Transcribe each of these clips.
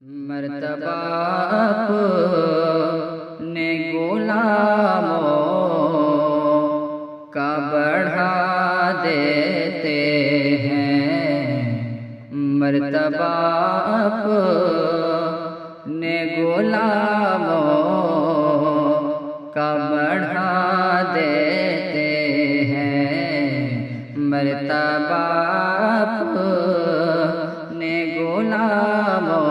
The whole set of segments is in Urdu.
مرتبہ اپنے غلاموں کا بڑھا دیتے ہیں، مرتبہ اپنے غلاموں کا بڑھا دیتے ہیں، مرتبہ اپنے غلاموں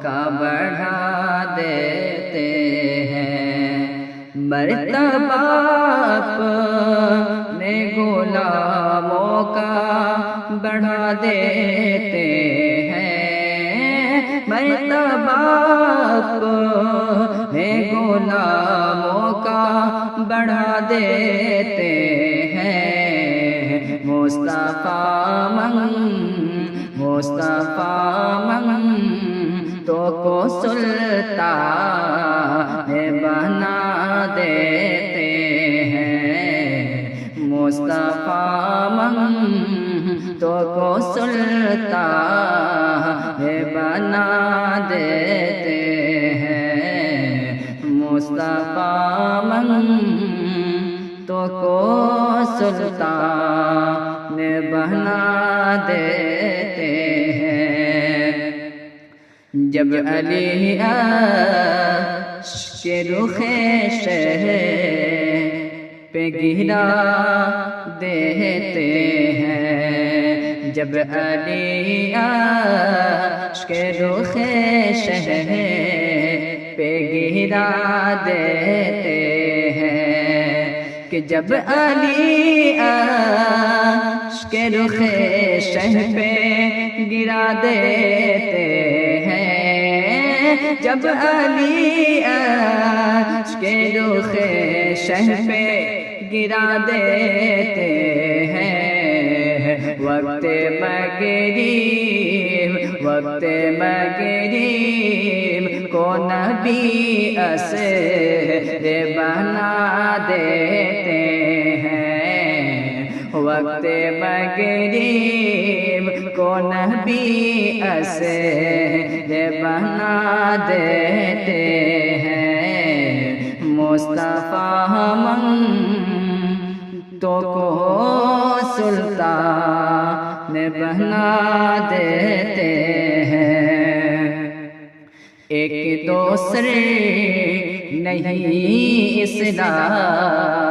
کا بڑھا دیتے ہیں، مرتبہ اپنے غلاموں کا بڑھا دیتے ہیں، مرتبہ اپنے غلاموں کا بڑھا دیتے ہیں، مصطفیٰ من تو کو سلطان بنا دیتے ہیں، مصطفیٰ من تو کو سلطان بنا دیتے ہیں، مصطفیٰ من تو کو سلطان بنا دیتے ہیں، جب علی عرش کے رخ شہر پہ گرا دیتے ہیں، جب علی عرش کے رخ شہر پہ گرا دیتے ہیں، کہ جب علی عرش کے رخ شہر پہ گرا دیتے ہیں، جب علی عرش کے رخ شہر پہ گرا دیتے ہیں، وقت مغرب کو نبی اسیر بنا دیتے ہیں، وقت مغرب کو نبی اسیر بنا دیتے ہیں، مصطفیٰ من تو کو سلطان بنا دیتے ہیں، ایک دوسرے نہیں اسلام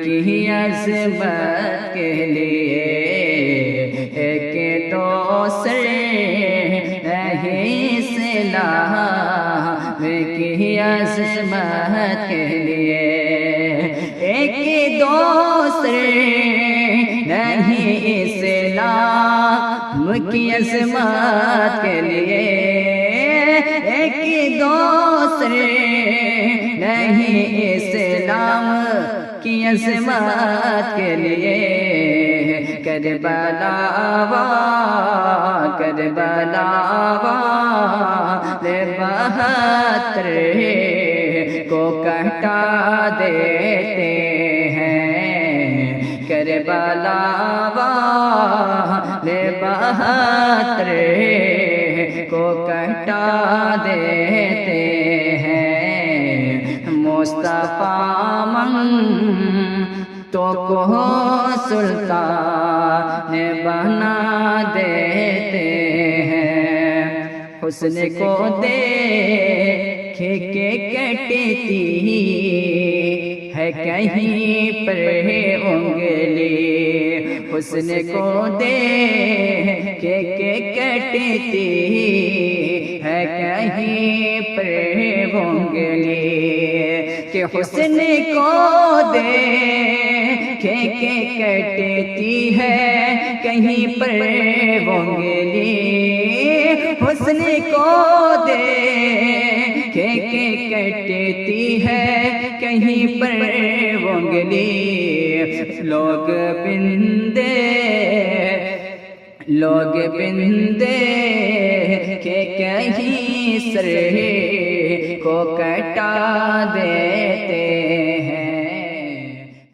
کی عظمت کے لیے، ایک دوسرے نہیں اسلام کی عظمت کے لیے، ایک دوسرے نہیں اسلام کی عظمت کے لیے، ایک دوسرے نہیں اسلام کی عظمت کے لیے، کربلا والے 72 کو کٹا دیتے ہیں، کربلا والے 72 کو کٹا دیتے ہیں، مصطفیٰ من تو کو سلطان بنا دیتے ہیں، حسن کو دیکھ کے کٹتی ہے کہیں پر انگلی، حسن کو دیکھ کے کٹتی ہے کہیں پر انگلی، کہ حسن کو دیکھ کے کٹتی ہے کہیں پر انگلی، حسن کو دیکھ کے کٹتی ہے کہیں پر انگلی، لوگ بندے کہ کہیں سر کو کٹا دیتے